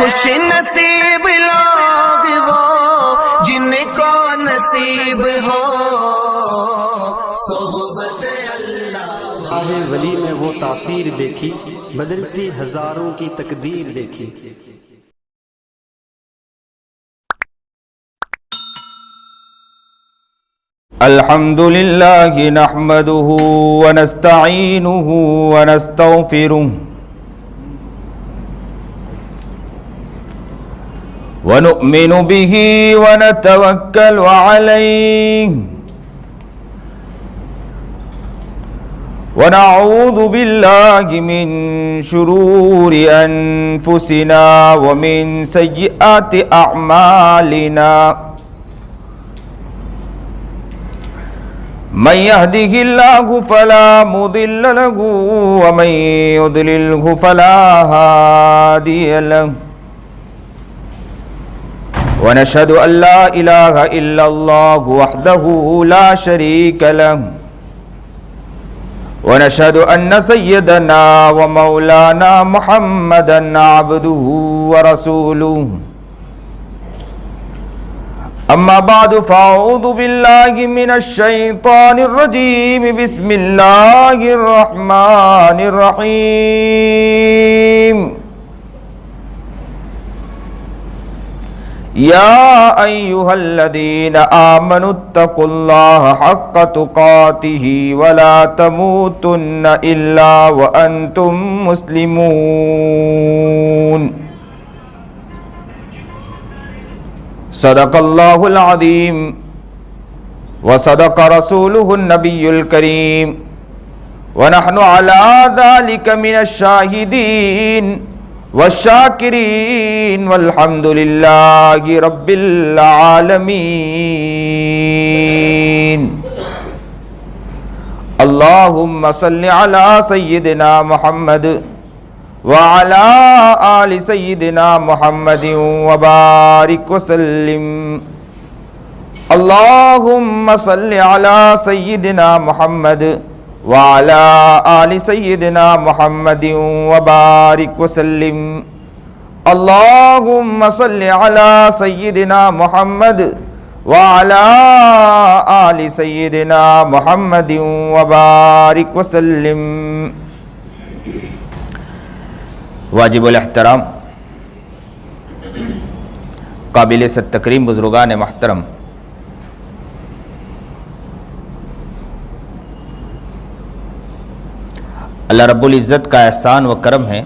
خوش نصیب لوگ وہ جن کو نصیب ہو صحبت اللہ۔ راہ ولی میں وہ تاثیر دیکھی، بدلتی ہزاروں کی تقدیر دیکھی۔ الحمد للہ نحمده ونستعینه ونستغفره ونؤمن به ونتوکل علیہ ونعوذ باللہ من شرور انفسنا ومن سیئات اعمالنا من يهده الله فلا مضل له ومن يضلله فلا هادي له ونشهد أن لا إله إلا الله وحده لا شريك له ونشهد أن سيدنا ومولانا محمدا عبده ورسوله أما بعد فأعوذ بالله من الشيطان الرجيم بسم الله الرحمن الرحيم يا أيها الذين آمنوا اتقوا الله حق تقاته ولا تموتن إلا وأنتم مسلمون صدق اللہ العظیم وصدق رسولہ النبی الکریم ونحن على ذلك من الشاہدین والشاکرین والحمد للہ رب العالمین۔ اللہم صل علی سیدنا محمد وعلى آل سيدنا محمد وبارك وسلم۔ اللهم صل على سيدنا محمد وعلى آل سيدنا محمد وبارك وسلم۔ اللهم صل على سيدنا محمد وعلى آل سيدنا محمد وبارك وسلم۔ واجب الاحترام قابل ست تکریم بزرگان محترم، اللہ رب العزت کا احسان و کرم ہے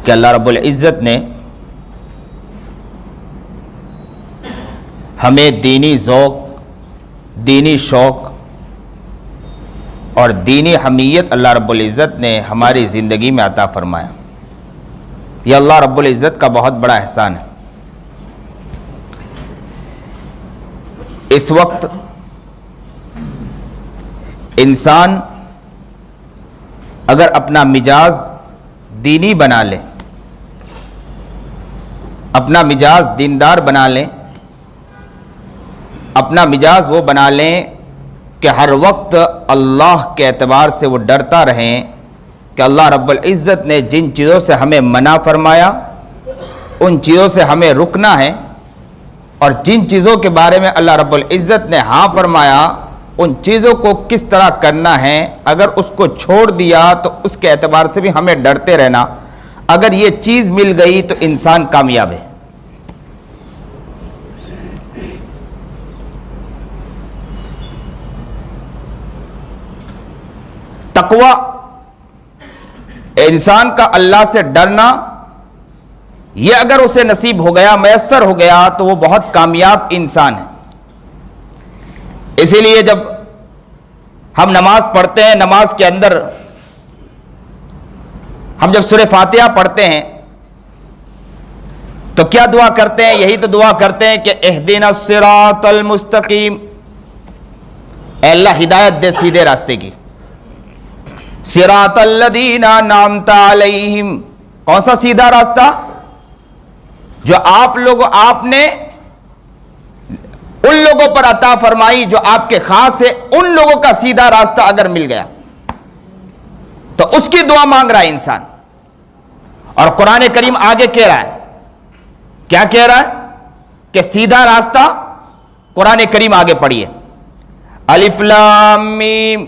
کہ اللہ رب العزت نے ہمیں دینی ذوق، دینی شوق اور دینی حمیت اللہ رب العزت نے ہماری زندگی میں عطا فرمایا۔ یہ اللہ رب العزت کا بہت بڑا احسان ہے۔ اس وقت انسان اگر اپنا مزاج دینی بنا لے، اپنا مزاج دیندار بنا لیں، اپنا مزاج وہ بنا لیں کہ ہر وقت اللہ کے اعتبار سے وہ ڈرتا رہیں کہ اللہ رب العزت نے جن چیزوں سے ہمیں منع فرمایا ان چیزوں سے ہمیں رکنا ہے، اور جن چیزوں کے بارے میں اللہ رب العزت نے ہاں فرمایا ان چیزوں کو کس طرح کرنا ہے۔ اگر اس کو چھوڑ دیا تو اس کے اعتبار سے بھی ہمیں ڈرتے رہنا۔ اگر یہ چیز مل گئی تو انسان کامیاب ہے۔ تقوی، انسان کا اللہ سے ڈرنا، یہ اگر اسے نصیب ہو گیا، میسر ہو گیا تو وہ بہت کامیاب انسان ہے۔ اسی لیے جب ہم نماز پڑھتے ہیں، نماز کے اندر ہم جب سورہ فاتحہ پڑھتے ہیں تو کیا دعا کرتے ہیں؟ یہی تو دعا کرتے ہیں کہ اہدنا الصراط المستقیم، اے اللہ ہدایت دے سیدھے راستے کی۔ صراط الذین انعمت علیہم، کون سا سیدھا راستہ؟ جو آپ نے ان لوگوں پر عطا فرمائی جو آپ کے خاص ہے، ان لوگوں کا سیدھا راستہ اگر مل گیا تو اس کی دعا مانگ رہا ہے انسان۔ اور قرآن کریم آگے کہہ رہا ہے، کیا کہہ رہا ہے کہ سیدھا راستہ قرآن کریم آگے پڑھیے، الف لام میم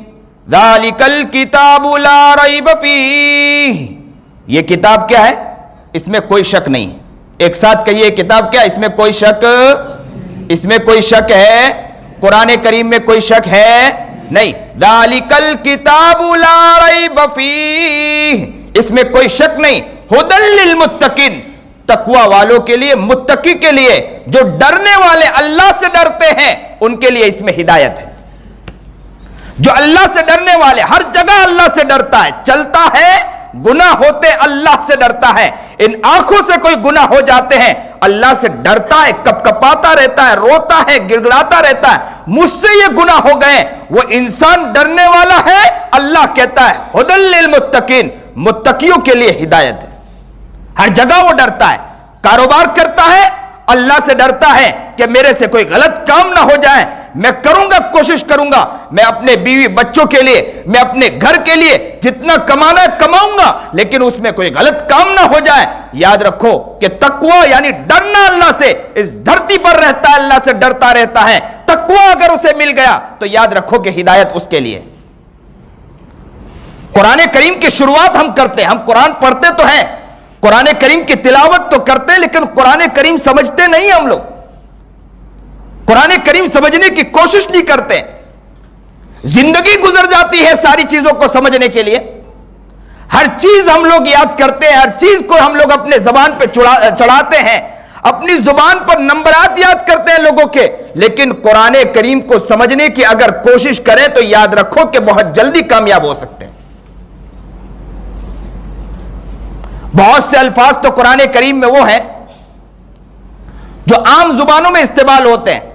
ذالک الکتاب لا ریب فیہ، یہ کتاب کیا ہے؟ اس میں کوئی شک نہیں. ایک ساتھ کہیے کتاب کیا؟ اس میں کوئی شک، اس میں کوئی شک ہے؟ قرآن کریم میں کوئی شک ہے نہیں. ذالک الکتاب لا ریب فیہ، اس میں کوئی شک نہیں. ھدی للمتقین، تقوی والوں کے لیے، متقی کے لیے، جو ڈرنے والے اللہ سے ڈرتے ہیں ان کے لیے اس میں ہدایت ہے. جو اللہ سے ڈرنے والے، ہر جگہ اللہ سے ڈرتا ہے، چلتا ہے گناہ ہوتے اللہ سے ڈرتا ہے، ان آنکھوں سے کوئی گناہ ہو جاتے ہیں اللہ سے ڈرتا ہے، کپ کپاتا رہتا ہے، روتا ہے، گڑگڑاتا رہتا ہے، مجھ سے یہ گناہ ہو گئے. وہ انسان ڈرنے والا ہے، اللہ کہتا ہے ھدی للمتقین، متقیوں کے لیے ہدایت ہے. ہر جگہ وہ ڈرتا ہے، کاروبار کرتا ہے اللہ سے ڈرتا ہے کہ میرے سے کوئی غلط کام نہ ہو جائے، میں کروں گا، کوشش کروں گا، میں اپنے بیوی بچوں کے لیے، میں اپنے گھر کے لیے جتنا کمانا ہے کماؤں گا، لیکن اس میں کوئی غلط کام نہ ہو جائے. یاد رکھو کہ تقوی یعنی ڈرنا اللہ سے، اس دھرتی پر رہتا ہے اللہ سے ڈرتا رہتا ہے. تقوی اگر اسے مل گیا تو یاد رکھو کہ ہدایت اس کے لیے. قرآن کریم کی شروعات ہم کرتے ہیں، ہم قرآن پڑھتے تو ہیں، قرآن کریم کی تلاوت تو کرتے ہیں، لیکن قرآن کریم سمجھتے نہیں. ہم لوگ قرآن کریم سمجھنے کی کوشش نہیں کرتے. زندگی گزر جاتی ہے ساری چیزوں کو سمجھنے کے لیے، ہر چیز ہم لوگ یاد کرتے ہیں، ہر چیز کو ہم لوگ اپنے زبان پہ چڑھاتے ہیں، اپنی زبان پر نمبرات یاد کرتے ہیں لوگوں کے، لیکن قرآن کریم کو سمجھنے کی اگر کوشش کریں تو یاد رکھو کہ بہت جلدی کامیاب ہو سکتے ہیں. بہت سے الفاظ تو قرآن کریم میں وہ ہیں جو عام زبانوں میں استعمال ہوتے ہیں،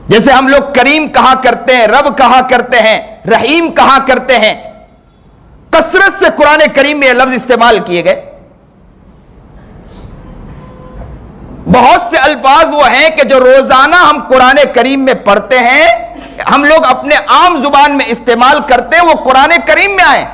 جیسے ہم لوگ کریم کہا کرتے ہیں، رب کہا کرتے ہیں، رحیم کہا کرتے ہیں. کثرت سے قرآن کریم میں یہ لفظ استعمال کیے گئے. بہت سے الفاظ وہ ہیں کہ جو روزانہ ہم قرآن کریم میں پڑھتے ہیں، ہم لوگ اپنے عام زبان میں استعمال کرتے ہیں، وہ قرآن کریم میں آئے.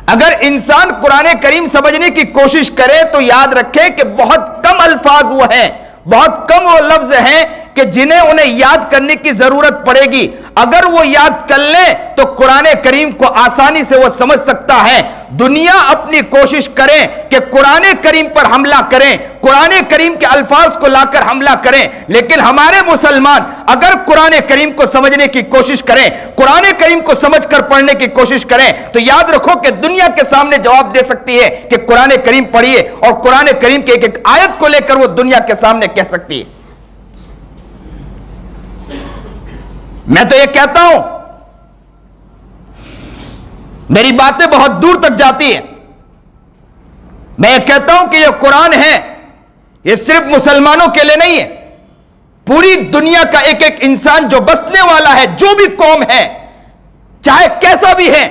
اگر انسان قرآن کریم سمجھنے کی کوشش کرے تو یاد رکھے کہ بہت کم الفاظ وہ ہیں، بہت کم وہ لفظ ہیں کہ جنہیں انہیں یاد کرنے کی ضرورت پڑے گی. اگر وہ یاد کر لیں تو قرآن کریم کو آسانی سے وہ سمجھ سکتا ہے. دنیا اپنی کوشش کریں کہ قرآن کریم پر حملہ کریں، قرآن کریم کے الفاظ کو لا کر حملہ کریں، لیکن ہمارے مسلمان اگر قرآن کریم کو سمجھنے کی کوشش کریں، قرآن کریم کو سمجھ کر پڑھنے کی کوشش کریں تو یاد رکھو کہ دنیا کے سامنے جواب دے سکتی ہے کہ قرآن کریم پڑھیے، اور قرآن کریم کے ایک ایک آیت کو لے کر وہ دنیا کے سامنے کہہ سکتی ہے. میں تو یہ کہتا ہوں، میری باتیں بہت دور تک جاتی ہیں، میں یہ کہتا ہوں کہ یہ قرآن ہے، یہ صرف مسلمانوں کے لیے نہیں ہے، پوری دنیا کا ایک ایک انسان جو بسنے والا ہے، جو بھی قوم ہے، چاہے کیسا بھی ہے،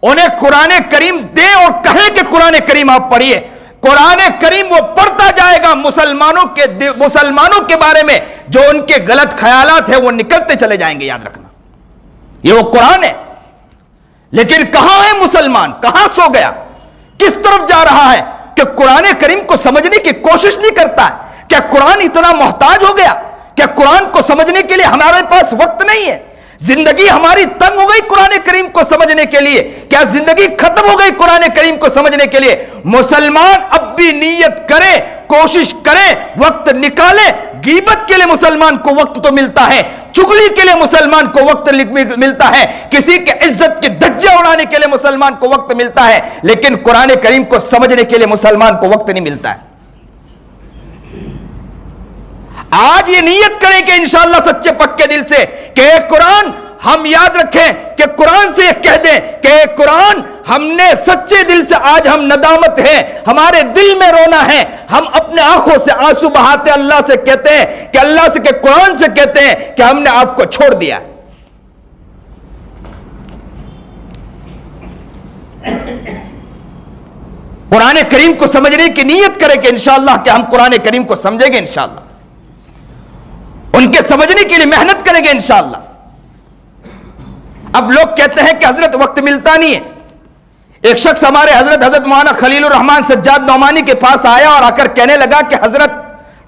انہیں قرآن کریم دیں اور کہیں کہ قرآن کریم آپ پڑھیے. قرآن کریم وہ پڑھتا جائے گا، مسلمانوں کے بارے میں جو ان کے غلط خیالات ہیں وہ نکلتے چلے جائیں گے. یاد رکھنا یہ وہ قرآن ہے. لیکن کہاں ہے مسلمان؟ کہاں سو گیا؟ کس طرف جا رہا ہے کہ قرآن کریم کو سمجھنے کی کوشش نہیں کرتا ہے؟ کیا قرآن اتنا محتاج ہو گیا؟ کیا قرآن کو سمجھنے کے لیے ہمارے پاس وقت نہیں ہے؟ زندگی ہماری تنگ ہو گئی قرآن کریم کو سمجھنے کے لیے؟ کیا زندگی ختم ہو گئی قرآن کریم کو سمجھنے کے لیے؟ مسلمان اب بھی نیت کرے، کوشش کرے، وقت نکالے. غیبت کے لیے مسلمان کو وقت تو ملتا ہے، چغلی کے لیے مسلمان کو وقت ملتا ہے، کسی کے عزت کے دھجے اڑانے کے لیے مسلمان کو وقت ملتا ہے، لیکن قرآن کریم کو سمجھنے کے لیے مسلمان کو وقت نہیں ملتا ہے. آج یہ نیت کریں کہ انشاءاللہ سچے پکے دل سے کہ اے قرآن، ہم یاد رکھیں کہ قرآن سے یہ کہہ دیں کہ اے قرآن، ہم نے سچے دل سے آج ہم ندامت ہے، ہمارے دل میں رونا ہے، ہم اپنے آنکھوں سے آنسو بہاتے اللہ سے کہتے ہیں کہ اللہ سے، کہ قرآن سے کہتے ہیں کہ ہم نے آپ کو چھوڑ دیا. قرآن کریم کو سمجھنے کی نیت کریں کہ انشاءاللہ کہ ہم قرآن کریم کو سمجھیں گے، انشاءاللہ ان کے سمجھنے کے لیے محنت کریں گے انشاءاللہ. اب لوگ کہتے ہیں کہ حضرت وقت ملتا نہیں ہے. ایک شخص ہمارے حضرت مولانا خلیل الرحمان سجاد نعمانی کے پاس آیا اور آ کر کہنے لگا کہ حضرت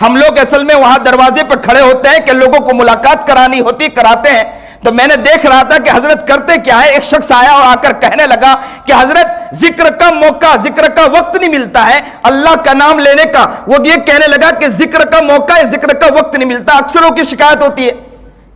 ہم لوگ اصل میں وہاں دروازے پر کھڑے ہوتے ہیں کہ لوگوں کو ملاقات کرانی ہوتی، کراتے ہیں، تو میں نے دیکھ رہا تھا کہ حضرت کرتے کیا ہے۔ ایک شخص آیا اور آ کر کہنے لگا کہ حضرت ذکر کا موقع، ذکر کا وقت نہیں ملتا ہے اللہ کا نام لینے کا۔ وہ یہ کہنے لگا کہ ذکر کا موقع ہے، ذکر کا وقت نہیں ملتا۔ اکثروں کی شکایت ہوتی ہے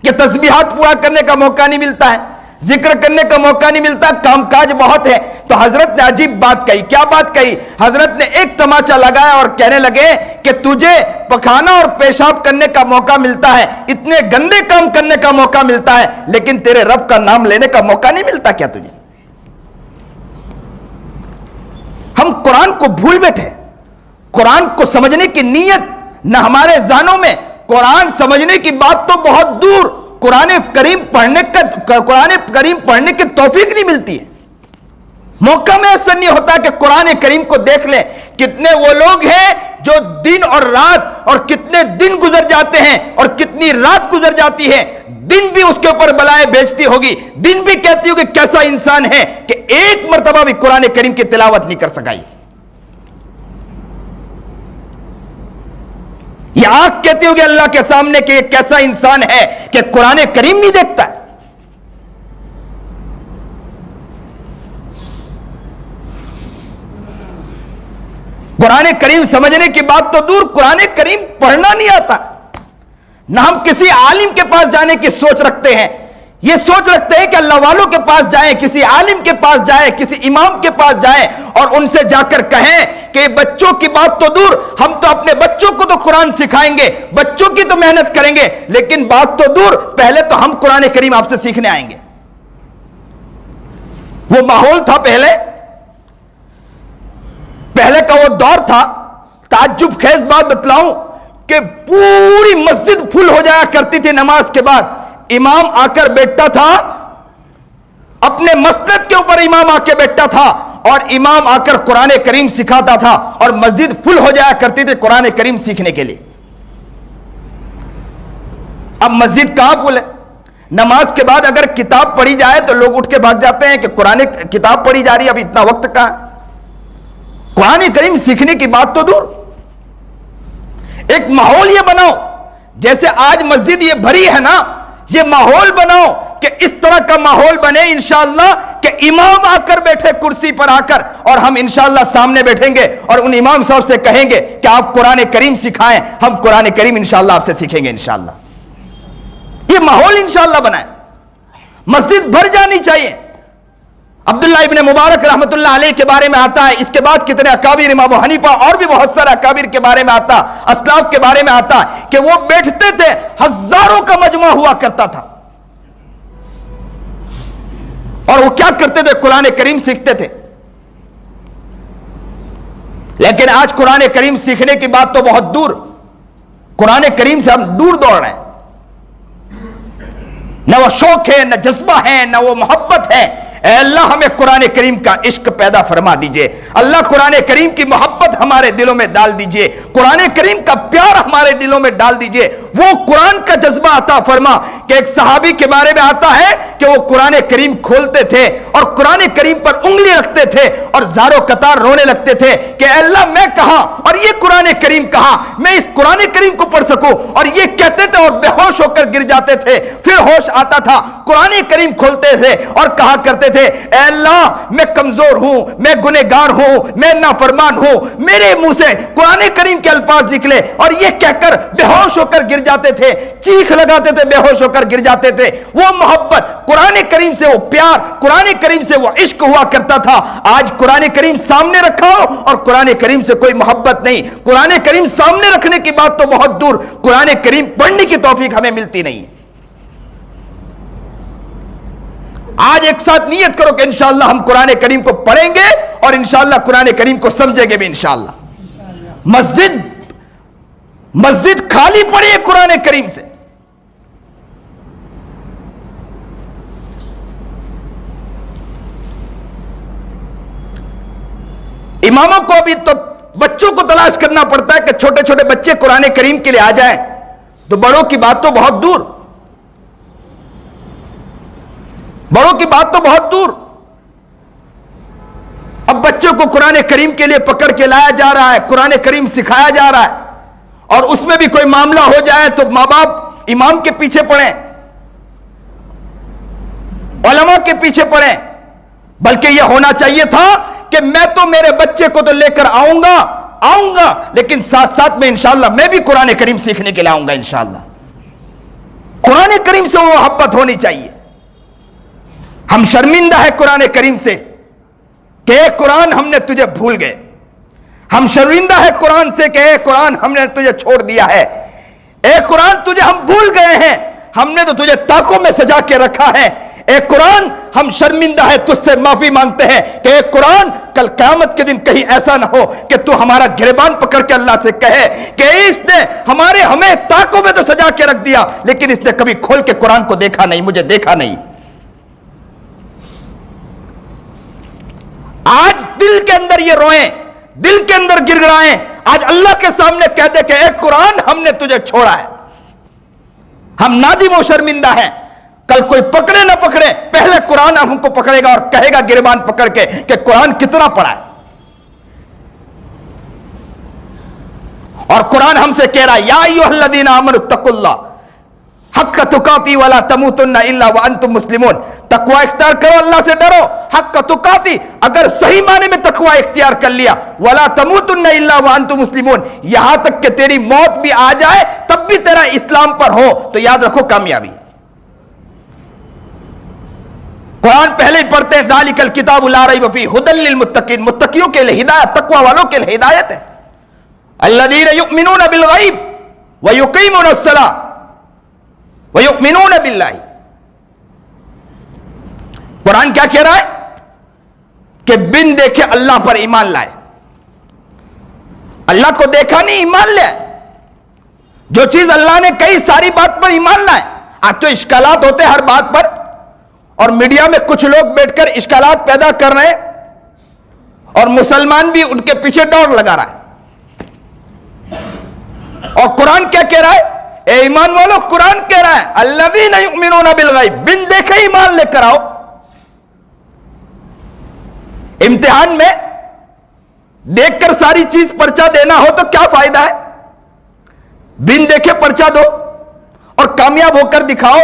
کہ تسبیحات پورا کرنے کا موقع نہیں ملتا ہے، ذکر کرنے کا موقع نہیں ملتا، کام کاج بہت ہے۔ تو حضرت نے عجیب بات کہی۔ کیا بات کہی؟ حضرت نے ایک تماچا لگایا اور کہنے لگے کہ تجھے پخانا اور پیشاب کرنے کا موقع ملتا ہے، اتنے گندے کام کرنے کا موقع ملتا ہے، لیکن تیرے رب کا نام لینے کا موقع نہیں ملتا کیا تجھے؟ ہم قرآن کو بھول بیٹھے، قرآن کو سمجھنے کی نیت نہ ہمارے ذہنوں میں، قرآن سمجھنے کی بات تو بہت دور، قرآن کریم پڑھنے کی توفیق نہیں ملتی ہے، موقع میں ایسا نہیں ہوتا کہ قرآن کریم کو دیکھ لیں۔ کتنے وہ لوگ ہیں جو دن اور رات، اور کتنے دن گزر جاتے ہیں اور کتنی رات گزر جاتی ہے، دن بھی اس کے اوپر بلائیں بھیجتی ہوگی، دن بھی کہتی ہوگی کیسا انسان ہے کہ ایک مرتبہ بھی قرآن کریم کی تلاوت نہیں کر سکائی۔ یہ آنکھ کہتی ہوگی اللہ کے سامنے کہ یہ کیسا انسان ہے کہ قرآن کریم نہیں دیکھتا ہے۔ قرآن کریم سمجھنے کی بات تو دور، قرآن کریم پڑھنا نہیں آتا، نہ ہم کسی عالم کے پاس جانے کی سوچ رکھتے ہیں۔ یہ سوچ رکھتے ہیں کہ اللہ والوں کے پاس جائیں، کسی عالم کے پاس جائیں، کسی امام کے پاس جائیں اور ان سے جا کر کہیں کہ بچوں کی بات تو دور، ہم تو اپنے بچوں کو تو قرآن سکھائیں گے، بچوں کی تو محنت کریں گے، لیکن بات تو دور، پہلے تو ہم قرآن کریم آپ سے سیکھنے آئیں گے۔ وہ ماحول تھا پہلے کا وہ دور تھا۔ تعجب خیز بات بتلاؤں کہ پوری مسجد فل ہو جایا کرتی تھی نماز کے بعد، امام آ کر بیٹھتا تھا، اپنے مسند کے اوپر امام آ کے بیٹھتا تھا اور امام آ کر قرآن کریم سکھاتا تھا، اور مسجد فل ہو جایا کرتی تھی قرآن کریم سیکھنے کے لیے۔ اب مسجد کہاں فل ہے؟ نماز کے بعد اگر کتاب پڑھی جائے تو لوگ اٹھ کے بھاگ جاتے ہیں کہ قرآن کتاب پڑھی جا رہی ہے، اب اتنا وقت کہاں ہے؟ قرآن کریم سیکھنے کی بات تو دور۔ ایک ماحول یہ بناؤ، جیسے آج مسجد یہ بھری ہے نا، یہ ماحول بناؤ کہ اس طرح کا ماحول بنے انشاءاللہ کہ امام آ کر بیٹھے کرسی پر آ کر، اور ہم انشاءاللہ سامنے بیٹھیں گے اور ان امام صاحب سے کہیں گے کہ آپ قرآن کریم سکھائیں، ہم قرآن کریم انشاءاللہ آپ سے سیکھیں گے انشاءاللہ۔ یہ ماحول انشاءاللہ بنائیں، مسجد بھر جانی چاہیے۔ عبداللہ ابن مبارک رحمت اللہ علیہ کے بارے میں آتا ہے، اس کے بعد کتنے اکابر، امام ابو حنیفہ اور بھی بہت سارے اکابر کے بارے میں آتا، اسلاف کے بارے میں آتا کہ وہ بیٹھتے تھے، ہزاروں کا مجمع ہوا کرتا تھا، اور وہ کیا کرتے تھے؟ قرآن کریم سیکھتے تھے۔ لیکن آج قرآن کریم سیکھنے کی بات تو بہت دور، قرآن کریم سے ہم دور دوڑ رہے ہیں، نہ وہ شوق ہے، نہ جذبہ ہے، نہ وہ محبت ہے۔ اے اللہ ہمیں قرآن کریم کا عشق پیدا فرما دیجئے، اللہ قرآن کریم کی محبت ہمارے دلوں میں ڈال دیجئے، قرآن کریم کا پیار ہمارے دلوں میں ڈال دیجئے، وہ قرآن کا جذبہ عطا فرما۔ کہ ایک صحابی کے بارے میں آتا ہے کہ وہ قرآن کریم کھولتے تھے اور قرآن کریم پر انگلی رکھتے تھے اور زارو قطار رونے لگتے تھے کہ اے اللہ میں کہاں اور یہ قرآن کریم کہاں، میں اس قرآن کریم کو پڑھ سکوں، اور یہ کہتے تھے اور بے ہوش ہو کر گر جاتے تھے، پھر ہوش آتا تھا، قرآن کریم کھولتے تھے اور کہا کرتے تھے اے اللہ میں کمزور ہوں، میں گنہگار ہوں، میں نافرمان ہوں، میرے منہ سے قرآن کریم کے الفاظ نکلے، اور یہ کہہ کر بے ہوش ہو کر گر جاتے تھے، چیخ لگاتے تھے، بے ہوش ہو کر گر جاتے تھے۔ وہ محبت، قرآن کریم سے وہ پیار، قرآن کریم سے وہ عشق ہوا کرتا تھا۔ آج قرآن کریم سامنے رکھا ہو اور قرآن کریم سے کوئی محبت نہیں، قرآن کریم سامنے رکھنے کی بات تو بہت دور، قرآن کریم پڑھنے کی توفیق ہمیں ملتی نہیں ہے۔ آج ایک ساتھ نیت کرو کہ انشاءاللہ ہم قرآن کریم کو پڑھیں گے اور انشاءاللہ قرآن کریم کو سمجھیں گے بھی انشاءاللہ۔ مسجد خالی پڑی ہے قرآن کریم سے۔ اماموں کو بھی تو بچوں کو تلاش کرنا پڑتا ہے کہ چھوٹے چھوٹے بچے قرآن کریم کے لیے آ جائیں، تو بڑوں کی بات تو بہت دور، بڑوں کی بات تو بہت دور۔ بچوں کو قرآن کریم کے لیے پکڑ کے لایا جا رہا ہے, قرآن کریم سکھایا جا رہا ہے, اور اس میں بھی کوئی معاملہ ہو جائے تو ماں باپ امام کے پیچھے پڑیں, علماء کے پیچھے پڑیں. بلکہ یہ ہونا چاہیے تھا کہ میں تو میرے بچے کو تو لے کر آؤں گا, لیکن ساتھ ساتھ میں انشاءاللہ میں بھی قرآن کریم سیکھنے کے لیے آؤں گا انشاءاللہ. قرآن کریم سے وہ محبت ہونی چاہیے. ہم شرمندہ ہے قرآن کریم سے کہ اے قرآن ہم نے تجھے بھول گئے. ہم شرمندہ ہے قرآن سے کہ اے قرآن ہم نے تجھے چھوڑ دیا ہے. اے قرآن تجھے ہم بھول گئے ہیں, ہم نے تو تجھے طاقوں میں سجا کے رکھا ہے. اے قرآن ہم شرمندہ ہے, تجھ سے معافی مانگتے ہیں کہ اے قرآن کل قیامت کے دن کہیں ایسا نہ ہو کہ تو ہمارا گریبان پکڑ کے اللہ سے کہے کہ اس نے ہمیں طاقوں میں تو سجا کے رکھ دیا, لیکن اس نے کبھی کھول کے قرآن کو دیکھا نہیں, مجھے دیکھا نہیں. آج دل کے اندر یہ روئیں, دل کے اندر گر گڑائیں, آج اللہ کے سامنے کہہ دے کہ اے قرآن ہم نے تجھے چھوڑا ہے. ہم نادم و شرمندہ ہیں. کل کوئی پکڑے نہ پکڑے, پہلے قرآن ہم کو پکڑے گا اور کہے گا گریبان پکڑ کے کہ قرآن کتنا پڑھا ہے. اور قرآن ہم سے کہہ رہا ہے یا ایھا الذین آمنوا اتقوا اللہ حق تقاتی ولا تموتن الا وانتم مسلمون. تقوی اختیار کرو, اللہ سے ڈرو, حق تقاتی, اگر صحیح معنی میں تقوی اختیار کر لیا, ولا تموتن الا وانتم مسلمون, یہاں تک کہ تیری موت بھی آ جائے تب بھی تیرا اسلام پر ہو, تو یاد رکھو کامیابی. قرآن پہلے ہی پڑھتے ہیں ذالک الکتاب لا ریب فیہ ھدی للمتقین, متقیوں کے لیے ہدایت, تقوی والوں کے لیے ہدایت ہے. الذین یؤمنون بالغیب ویقیمون الصلاۃ ویؤمنون باللہ. قرآن کیا کہہ رہا ہے کہ بن دیکھے اللہ پر ایمان لائے. اللہ کو دیکھا نہیں, ایمان لائے. جو چیز اللہ نے کہی ساری بات پر ایمان لائے. آج تو اشکالات ہوتے ہر بات پر, اور میڈیا میں کچھ لوگ بیٹھ کر اشکالات پیدا کر رہے ہیں, اور مسلمان بھی ان کے پیچھے دوڑ لگا رہا ہے. اور قرآن کیا کہہ رہا ہے, اے ایمان والو, قرآن کہہ رہا ہے الذین یؤمنون بالغیب, بن دیکھے ایمان لے کر آؤ. امتحان میں دیکھ کر ساری چیز پرچہ دینا ہو تو کیا فائدہ ہے؟ بن دیکھے پرچہ دو اور کامیاب ہو کر دکھاؤ.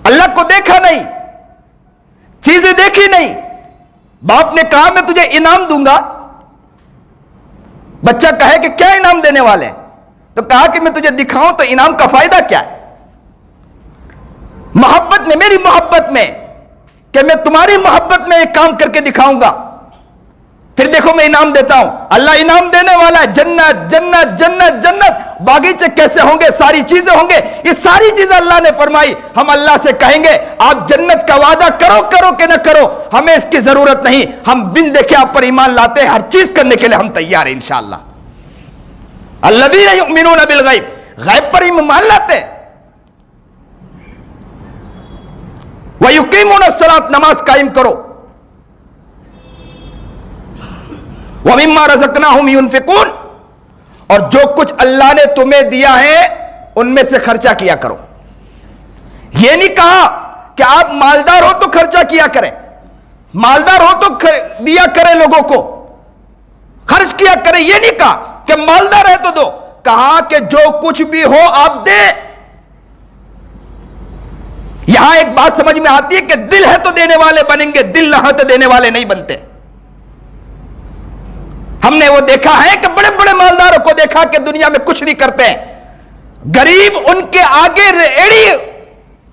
اللہ کو دیکھا نہیں, چیزیں دیکھی نہیں, باپ نے کہا میں تجھے انعام دوں گا. بچہ کہے کہ کیا انعام دینے والے ہیں, تو کہا کہ میں تجھے دکھاؤں, تو انعام کا فائدہ کیا ہے؟ محبت میں, میری محبت میں, کہ میں تمہاری محبت میں ایک کام کر کے دکھاؤں گا, پھر دیکھو میں انعام دیتا ہوں. اللہ انعام دینے والا ہے, جنت جنت جنت جنت. باغیچے کیسے ہوں گے, ساری چیزیں ہوں گے, یہ ساری چیزیں اللہ نے فرمائی. ہم اللہ سے کہیں گے آپ جنت کا وعدہ کرو کہ نہ کرو, ہمیں اس کی ضرورت نہیں, ہم بن دیکھے آپ پر ایمان لاتے ہیں, ہر چیز کرنے کے لیے ہم تیار ہیں انشاءاللہ. الذین یؤمنون بالغیب, غیب پر ایمان لاتے ہیں. وَيُقِيمُونَ الصَّلَاةَ, نماز قائم کرو. وَمِمَّا رَزَقْنَاهُمْ يُنْفِقُونَ, اور جو کچھ اللہ نے تمہیں دیا ہے ان میں سے خرچہ کیا کرو. یہ نہیں کہا کہ آپ مالدار ہو تو خرچہ کیا کریں, مالدار ہو تو دیا کریں, لوگوں کو خرچ کیا کریں. یہ نہیں کہا کہ مالدار ہے تو دو, کہا کہ جو کچھ بھی ہو آپ دیں. یہاں ایک بات سمجھ میں آتی ہے کہ دل ہے تو دینے والے بنیں گے, دل نہ ہے تو دینے والے نہیں بنتے. ہم نے وہ دیکھا ہے کہ بڑے بڑے مالداروں کو دیکھا کہ دنیا میں کچھ نہیں کرتے ہیں, غریب ان کے آگے ایڑی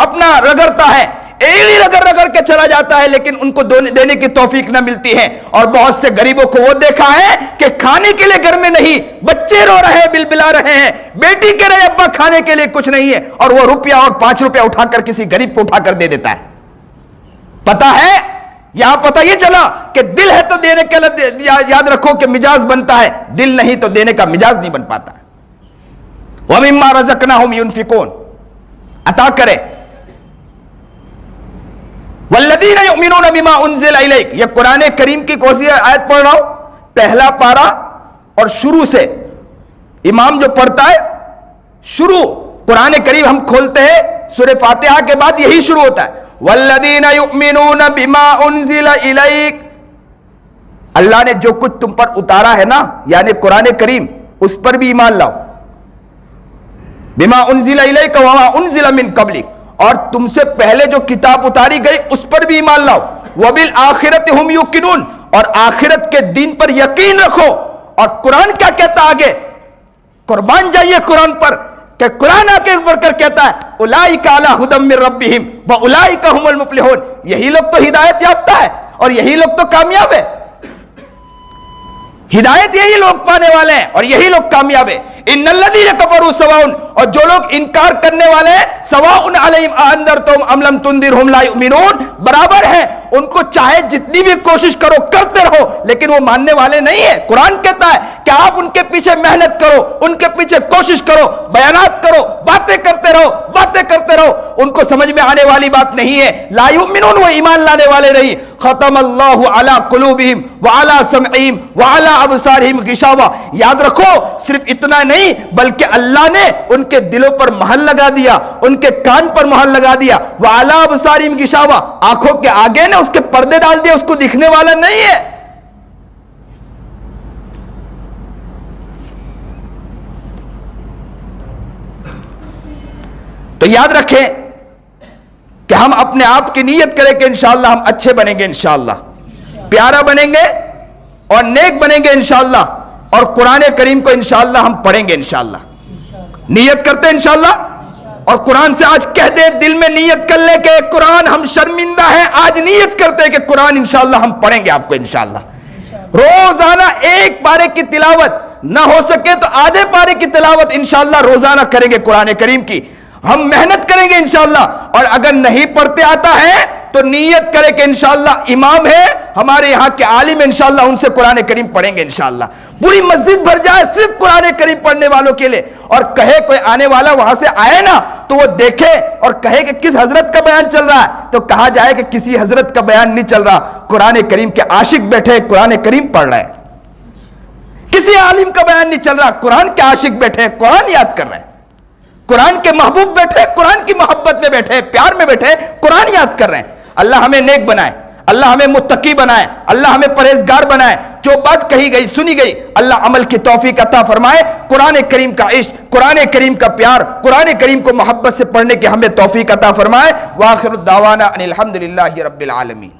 اپنا رگڑتا ہے, ایڑی رگڑ کے چلا جاتا ہے, لیکن ان کو دینے کی توفیق نہ ملتی ہے. اور بہت سے غریبوں کو وہ دیکھا ہے کہ کھانے کے لیے گھر میں نہیں, بچے رو رہے ہیں, بلبلا رہے ہیں, بیٹی کہہ رہے ابا کھانے کے لیے کچھ نہیں ہے, اور وہ روپیہ اور 5 روپیہ اٹھا کر کسی غریب کو اٹھا کر دے دیتا ہے. پتا ہے, یہاں پتہ یہ چلا کہ دل ہے تو دینے کے لیے, یاد رکھو کہ مجاز بنتا ہے, دل نہیں تو دینے کا مجاز نہیں بن پاتا. وَمِمَّا رَزَقْنَاهُمْ يُنْفِقُونَ, عطا کرے. وَالَّذِينَ يُؤْمِنُونَ بِمَا أُنزِلَ إِلَيْكَ, یہ قرآن کریم کی کون سی آیت پڑھ رہا ہوں, پہلا پارا اور شروع سے. امام جو پڑھتا ہے شروع, قرآن کریم ہم کھولتے ہیں سورہ فاتحہ کے بعد یہی شروع ہوتا ہے. وَالَّذِينَ يُؤْمِنُونَ بِمَا أُنزِلَ إِلَيْكَ, اللہ نے جو کچھ تم پر اتارا ہے نا یعنی قرآن کریم اس پر بھی ایمان لاؤ. بما انزل الیک وما انزل من قبلک, اور تم سے پہلے جو کتاب اتاری گئی اس پر بھی ایمان لاؤ. وبالآخرۃ ہم یوقنون, اور آخرت کے دین پر یقین رکھو. اور قرآن کیا کہتا آگے, قربان جائیے قرآن پر, کہ قرآن آگے بڑھ کر کہتا ہے اولئک علی ھدی من ربہم واولئک ھم المفلحون, یہی لوگ تو ہدایت یافتہ ہے اور یہی لوگ تو کامیاب ہے. ہدایت یہی لوگ پانے والے ہیں اور یہی لوگ کامیاب ہیں. ان الذین کفروا سواء, اور جو لوگ انکار کرنے والے ہیں, سواء علیہم اانذرتہم ام لم تنذرہم لا یؤمنون, برابر ہے ان کو چاہے جتنی بھی کوشش کرو کرتے رہو لیکن وہ ماننے والے نہیں ہیں. قرآن کہتا ہے کہ آپ ان کے پیچھے محنت کرو, ان کے پیچھے کوشش کرو, بیانات کرو, باتیں کرتے رہو, باتیں کرتے رہو, ان کو سمجھ میں آنے والی بات نہیں ہے. لا یؤمنون, وہ ایمان لانے والے نہیں. ختم اللہ علی قلوبہم وعلی سمعہم وعلی ابصارہم غشاوہ, یاد رکھو صرف اتنا نہیں بلکہ اللہ نے ان کے دلوں پر مہر لگا دیا, ان کے کان پر مہر لگا دیا. وعلی ابصارہم غشاوہ, آنکھوں کے آگے نے اس کے پردے ڈال دیے, اس کو دکھنے والا نہیں ہے. تو یاد رکھیں کہ ہم اپنے آپ کی نیت کریں کہ انشاءاللہ ہم اچھے بنیں گے, انشاءاللہ پیارا بنیں گے اور نیک بنیں گے انشاءاللہ, اور قرآن کریم کو انشاءاللہ ہم پڑھیں گے انشاءاللہ. نیت کرتے ہیں انشاءاللہ, اور قرآن سے آج کہہ دے, دل میں نیت کر لے کہ قرآن ہم شرمندہ ہیں, آج نیت کرتے ہیں کہ قرآن انشاءاللہ ہم پڑھیں گے آپ کو انشاءاللہ. روزانہ ایک پارے کی تلاوت نہ ہو سکے تو آدھے پارے کی تلاوت انشاءاللہ روزانہ کریں گے قرآن کریم کی. ہم محنت کریں گے انشاءاللہ, اور اگر نہیں پڑھتے آتا ہے تو نیت کرے کہ انشاءاللہ امام ہے ہمارے یہاں کے عالم, انشاءاللہ ان سے قرآن کریم پڑھیں گے انشاءاللہ. پوری مسجد بھر جائے صرف قرآن کریم پڑھنے والوں کے لیے, اور کہے کوئی آنے والا وہاں سے آئے نا تو وہ دیکھے اور کہے کہ کس حضرت کا بیان چل رہا ہے, تو کہا جائے کہ کسی حضرت کا بیان نہیں چل رہا, قرآن کریم کے عاشق بیٹھے قرآن کریم پڑھ رہے ہیں. کسی عالم کا بیان نہیں چل رہا, قرآن کے عاشق بیٹھے قرآن یاد کر رہے ہیں. قرآن کے محبوب بیٹھے قرآن کی محبت میں بیٹھے, پیار میں بیٹھے قرآن یاد کر رہے ہیں. اللہ ہمیں نیک بنائے, اللہ ہمیں متقی بنائے, اللہ ہمیں پرہیزگار بنائے. جو بات کہی گئی سنی گئی اللہ عمل کی توفیق عطا فرمائے. قرآن کریم کا عشق, قرآن کریم کا پیار, قرآن کریم کو محبت سے پڑھنے کی ہمیں توفیق عطا فرمائے. وآخر الدعوانا ان الحمدللہ رب العالمین.